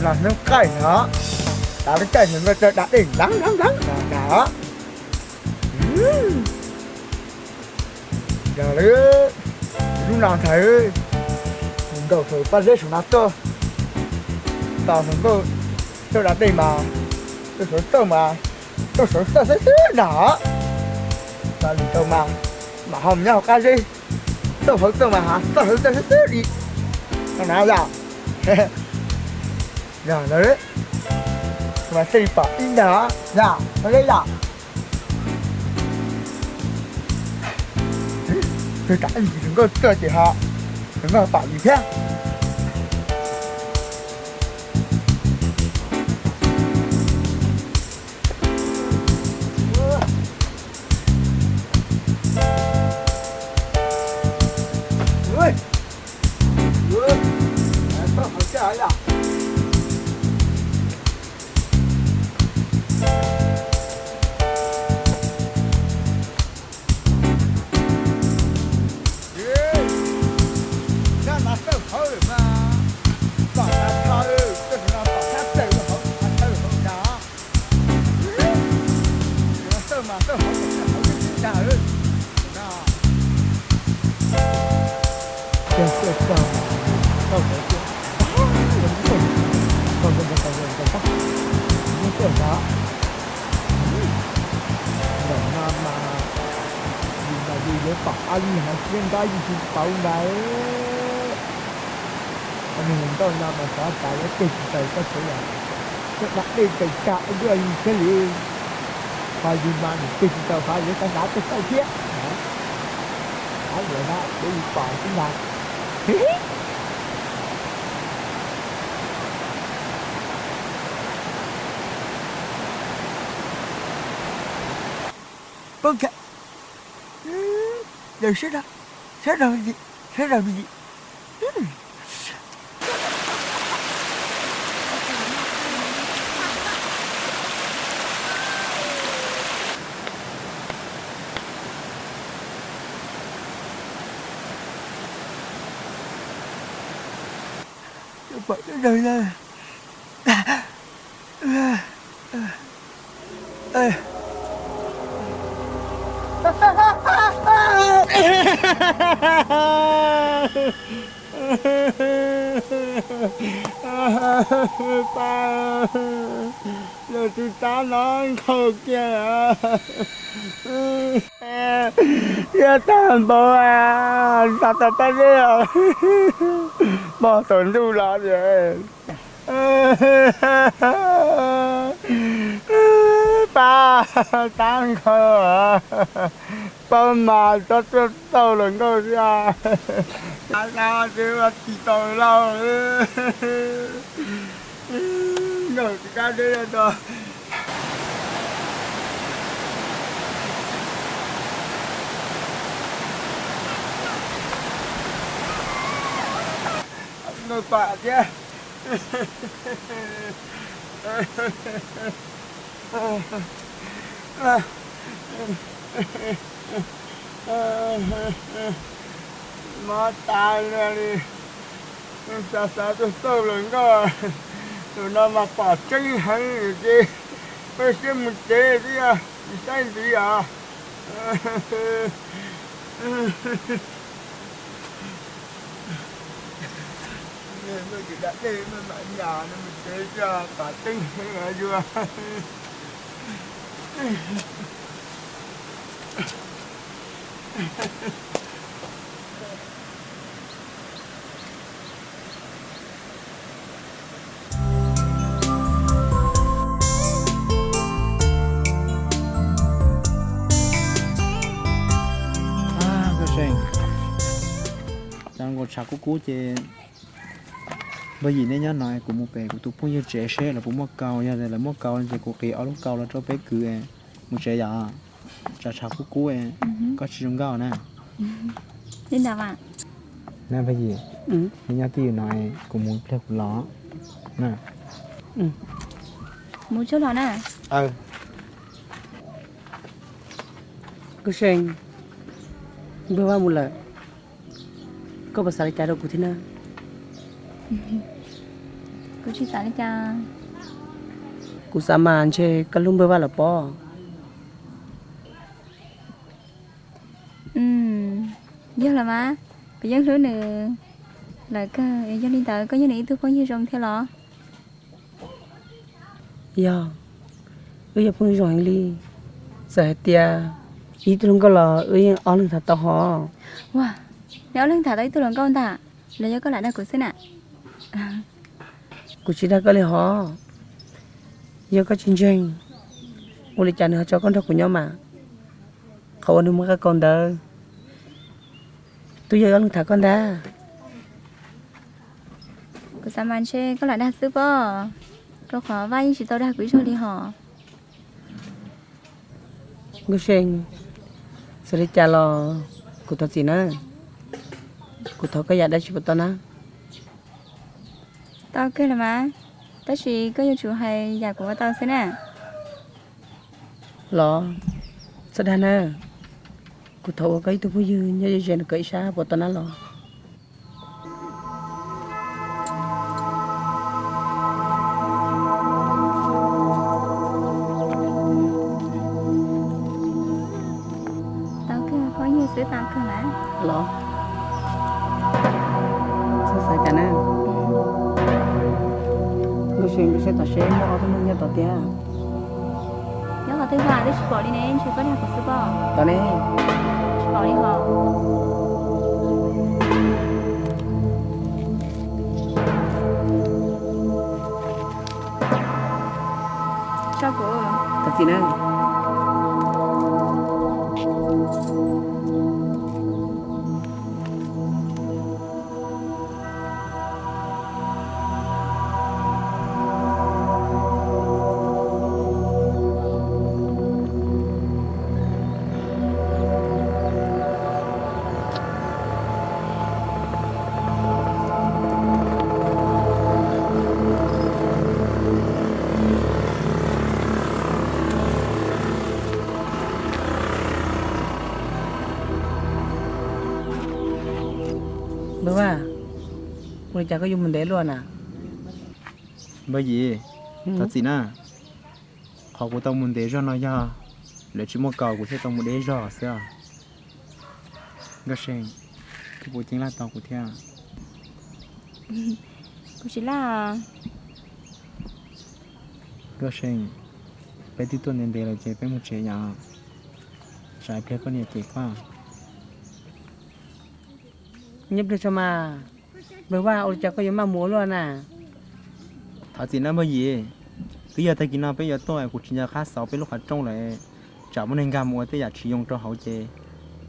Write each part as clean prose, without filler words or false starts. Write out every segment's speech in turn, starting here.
là nước cay nữa đã cái cay người ta đã đỉnh đắng đó giờ đấy lúc nào thấy mình đầu phải bắt dễ xuống nát cơ tao không có tôi đã đỉnh mà tôi xuống tơ mà tôi xuống tơ thế đó ta đi tơ mà hòm nhau cái gì tôi hướng tơ mà hả tôi hướng tơ thế đi thằng nào giờ giờ đấy mà xây bỏ in đó giờ nó đây là tôi cả anh đừng có chơi chị họ đừng có bảo gì thế cái gì thì cậu đấy mình tôi làm mà có cái tình tới có thể là các bạn đi tình cảm với anh cái gì phải gì mà tình tao phải với cái đá cái sao chết đó vậy đó để bỏ chúng ta con kìa đời sẽ đâu gì vậy đời là ba giờ tụi ta nói không kia giờ ta bố à sao ta ta đi bỏ tuần du là vậy ba tăng khờ ba mà cho tao đừng có ra sao chứ mà chỉ tao lâu rồi cái đi rồi người bạn chứ má tai ra đi sao tôi sâu lên coi tụi nó mà bỏ chân hay gì bây giờ mình chơi đi à sai gì à mình chỉ đã đi mình ở nhà nên mình chơi cho cả tinh ở vừa đang còn sạc cú chứ bởi vì nếu nhớ nói của một bé của tôi cũng như trẻ xe là cũng mất cầu nha là mất cầu thì của kia ở lúc cầu là cho bé cứ một trẻ già trả sạc cú có chỉ trong gạo nè thế nào ạ nè bởi vì nếu nhớ thì nói của một bé của nó nè một chỗ đó nè cứ xem bữa qua một lần có bà sao chạy đâu của thế nào Cô chỉ sáng đi cha. Cú sa màn chê cái lung bơ va là po. Giờ là má. Cái dân lớn nữa. Là cái dân đi tới có những ý tôi có như rong theo lo. Yo. Ơi phong rồi li. Sa tia. Ý tôi có là ơi on lưng thật to ho. Wow. Nếu lưng thả tới tôi lần con ta. Là do có lại đã của xin ạ. Cú chỉ đã có lẽ ho. Giờ có chiến tranh. Ôi cha nữa cho con thằng của nhau mà. Không ăn mua cái con đâu. Tôi giờ ăn thả con đã. Cô sao mà chê có lại đã sư bò. Có khó vai chỉ tao đã quý rồi đi họ. Cô sinh. Sẽ đi cha lo. Cô thật gì nữa. Cô thật cái gì đã chịu tao nữa. Tao kêu là má. Tao chỉ có yêu chủ hay già của tao xin à. Lo. Sẽ đàn nữa. Cô thấu cái tôi vui như vậy cái xa của tao nó lo. Tao kêu có như sữa tao kêu má. Lo. Sao cả nè. Cô sinh sẽ tao sẽ nó có những tao tia. Nếu mà thứ ba thì chỉ bỏ đi nè, chỉ có đi học của sư bò. Tao nè. Chỉ bỏ đi họ. Sao cô? Thật gì nữa. Bữa ba, cô đi chả có dùng mình để luôn à? Bởi vì thật gì nè họ của tao muốn để cho nó ra để chỉ một cầu của tao muốn để ra sao cái sen cái bộ chính là tao của theo Cô chỉ là cái sen bé tí tuần nên để là chế bé một chế nhà trái bé con này chế quá Nhấp được cho mà. Bữa ba, ôi chả có dùng mà múa luôn à? thật gì nè bởi vì bây giờ ta kỹ nào bây giờ tôi của chính nhà khác sáu bé lúc khác trong lại chả muốn nên gam mua tới giờ chỉ dùng cho hậu chế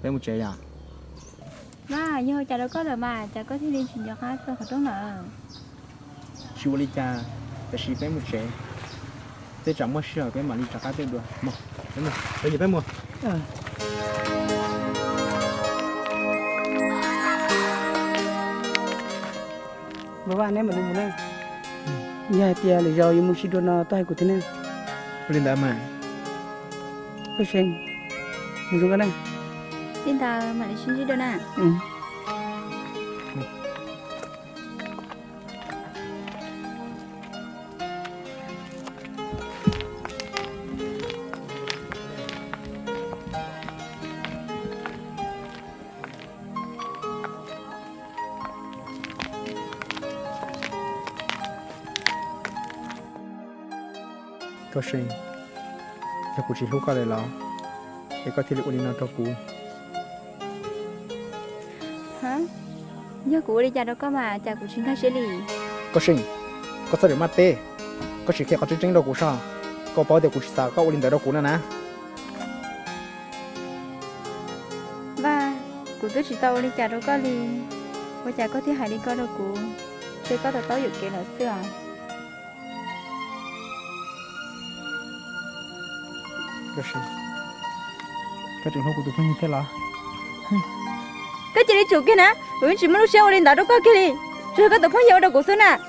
bé một chế à má, nhưng mà chả đâu có rồi mà, chả có thể đi chuyển cho khác tôi khỏi trốn nợ. chú đi cha bé chỉ bé một chế tới chẳng mua sữa bé mà đi chả khác tới được mua bé mua bây giờ bé mua Bữa ba ném mà lên một đây. Nhà tia là do dùng một xí đồ nó tay của thế này. lên đã mà Cô sinh. Mình dùng cái này. Tin tao mà đi xin chứ đâu nè. có sinh cho cụ chỉ lúc cái này là để có thể được đi nào cho cụ Hả? Nhớ cụ đi chả đâu có mà, chả cụ xin khai sẽ lì. có sinh có sao để mà tê có chỉ khi có chiến đâu cụ sao có bao giờ cụ sao có đi đâu cụ nữa nè Và cụ tôi chỉ tao đi chả đâu có lì. Và chả có thể hãy đi có đâu cụ. Tôi có tao dự kiến ở xưa. cái sinh cái trường hợp của tụi mình như thế là Cái chị đi chủ kia nè. Bởi chỉ muốn lúc xem lên đó đâu có kia lì. Rồi có tao không hiểu đâu cụ xưa nè.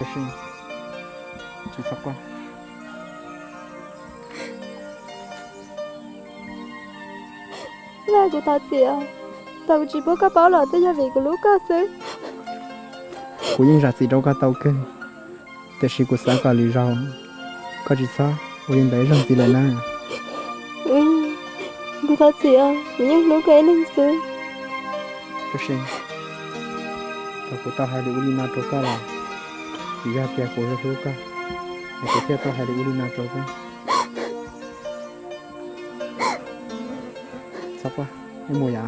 cái sinh chỉ phát qua Là của tao chị à. Tao chỉ bố có bảo là tới gia vị của lúc có xứ. cô yên ra gì đâu cả tàu cơแต่สิกูสาก็ลีเราก็จิซะกูยังได้รังสิเลยนะ กูthật chị à nhưng lúc cái lên sư ก็เช่นแต่กูต้องให้ดูลีนาโตก็ละสิยาเปียกูจะทุกข์ก็ไอ้กูแค่ต้องให้ดูลีนาโตก็สักว่าไอ้โมยา